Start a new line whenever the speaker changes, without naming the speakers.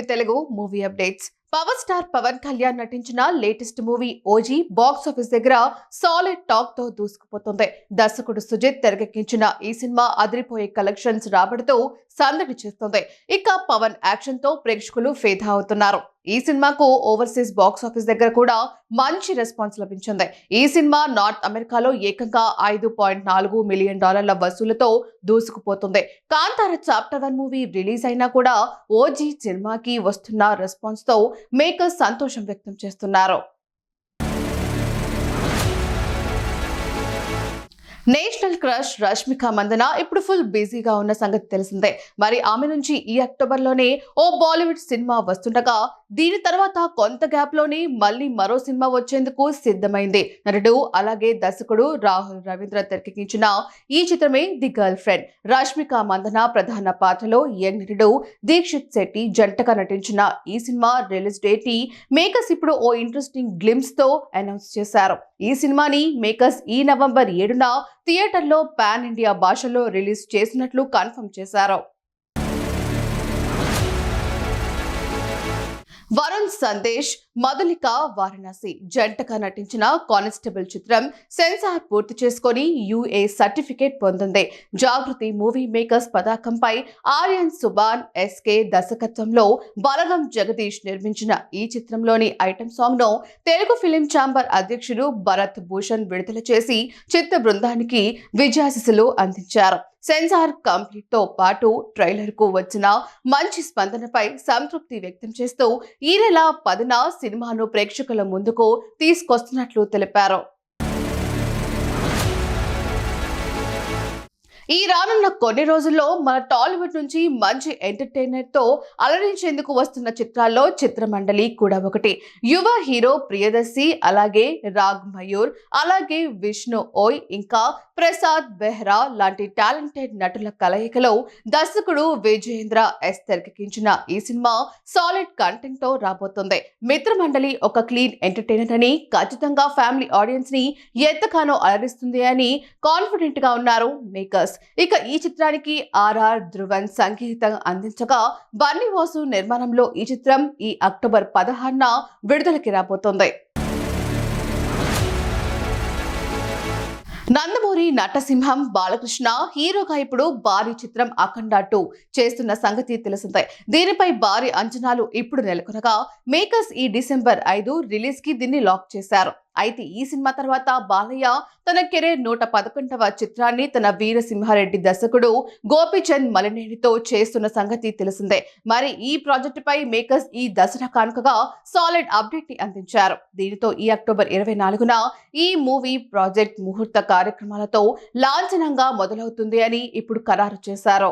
TV Telugu movie updates. Power star Pawan Kalyan నటించిన latest movie OG box office దగ్గర solid talk తో దూసుకుపోతుంది. దర్శకుడు సుజిత్ తెరకెక్కించిన ఈ సినిమా అదిరిపోయే కలెక్షన్స్ రాబడుతూ సందడి చేస్తుంది. ఇక పవన్ యాక్షన్ తో ప్రేక్షకులు ఫేదా అవుతున్నారు. ఈ సినిమాకు ఓవర్సీస్ బాక్స్ ఆఫీస్ దగ్గర కూడా మంచి రెస్పాన్స్ లభించింది. ఈ సినిమా నార్త్ అమెరికాలో ఏకంగా $5.4 మిలియన్ వసూలుతో దూసుకుపోతుంది. కాంతార చాప్టర్ 1 మూవీ రిలీజ్ అయినా కూడా ఓజీ సినిమాకి వస్తున్న రెస్పాన్స్ తో మేకర్స్ సంతోషం వ్యక్తం చేస్తున్నారు. నేషనల్ క్రష్ రష్మిక మందన ఇప్పుడు ఫుల్ బిజీగా ఉన్న సంగతి తెలిసిందే. మరి ఆమె నుంచి ఈ అక్టోబర్ లోనే ఓ బాలీవుడ్ సినిమా వస్తుండగా దీని తర్వాత కొంత గ్యాప్ లోనే మళ్ళీ మరో సినిమా వచ్చేందుకు సిద్ధమైంది. నటుడు అలాగే దర్శకుడు రాహుల్ రవీంద్ర తెరకెక్కించిన ఈ చిత్రమే the girlfriend. Rashmika Mandanna ప్రధాన పాత్రలో యంగ్ నటుడు దీక్షిత్ శెట్టి జంటగా నటించిన ఈ సినిమా రిలీజ్ డేట్ ని మేకర్స్ ఇప్పుడు ఓ ఇంట్రెస్టింగ్ గ్లిమ్స్ తో అనౌన్స్ చేశారు. ఈ సినిమాని మేకర్స్ ఈ నవంబర్ 7న థియేటర్లో పాన్ ఇండియా భాషలో రిలీజ్ చేసినట్లు కన్ఫర్మ్ చేశారు. వరుణ్ సందేశ్, మధులిక వారణాసి జంటగా నటించిన కానిస్టేబుల్ చిత్రం సెన్సార్ పూర్తి చేసుకుని UA సర్టిఫికేట్ పొందింది. జాగృతి మూవీ మేకర్స్ పతాకంపై ఆర్యన్ సుబాన్ SK దర్శకత్వంలో బలగం జగదీష్ నిర్మించిన ఈ చిత్రంలోని ఐటమ్ సాంగ్ ను తెలుగు ఫిలిం ఛాంబర్ అధ్యక్షుడు భరత్ భూషణ్ విడుదల చేసి చిత్ర బృందానికి విజయాశీస్సులు అందించారు. సెన్సార్ కంప్లీట్ తో పాటు ట్రైలర్ కు వచ్చిన మంచి స్పందనపై సంతృప్తి వ్యక్తం చేస్తూ ఈ నెల 10న సినిమాను ప్రేక్షకుల ముందుకు తీసుకొస్తున్నట్లు తెలిపారు. ఈ రానున్న కొన్ని రోజుల్లో మన టాలీవుడ్ నుంచి మంచి ఎంటర్టైనర్ తో అలరించేందుకు వస్తున్న చిత్రాల్లో చిత్రమండలి కూడా ఒకటి. యువ హీరో ప్రియదర్శి, అలాగే రాగ్ మయూర్, అలాగే విష్ణు ఓయ్, ఇంకా ప్రసాద్ బెహ్రా లాంటి టాలెంటెడ్ నటుల కలయికలో దర్శకుడు విజయేంద్ర S తెరకెక్కించిన ఈ సినిమా సాలిడ్ కంటెంట్ తో రాబోతుంది. మిత్రమండలి ఒక క్లీన్ ఎంటర్టైనర్ అని, ఖచ్చితంగా ఫ్యామిలీ ఆడియన్స్ ని ఎంతగానో అలరిస్తుంది అని కాన్ఫిడెంట్ గా ఉన్నారు మేకర్స్. ఇక ఈ చిత్రానికి RR ధృవన్ సంగీతం అందించగా బన్నీ వాసు నిర్మాణంలో ఈ చిత్రం ఈ అక్టోబర్ 16న విడుదలకి రాబోతోంది. నందమూరి నటసింహం బాలకృష్ణ హీరోగా ఇప్పుడు భారీ చిత్రం అఖండ 2 చేస్తున్న సంగతి తెలిసిందే. దీనిపై భారీ అంచనాలు ఇప్పుడు నెలకొనగా మేకర్స్ ఈ డిసెంబర్ 5 రిలీజ్ కి దీన్ని లాక్ చేశారు. అయితే ఈ సినిమా తర్వాత బాలయ్య తన కెరీర్ 111వ చిత్రాన్ని తన వీరసింహారెడ్డి దర్శకుడు గోపీచంద్ మలినేనితో చేస్తున్న సంగతి తెలిసిందే. మరి ఈ ప్రాజెక్టు పై మేకర్స్ ఈ దసరా కానుకగా సాలిడ్ అప్డేట్ ని అందించారు. దీనితో ఈ అక్టోబర్ 24న ఈ మూవీ ప్రాజెక్ట్ ముహూర్త కార్యక్రమాలతో లాంఛనంగా మొదలవుతుంది అని ఇప్పుడు ఖరారు చేశారు.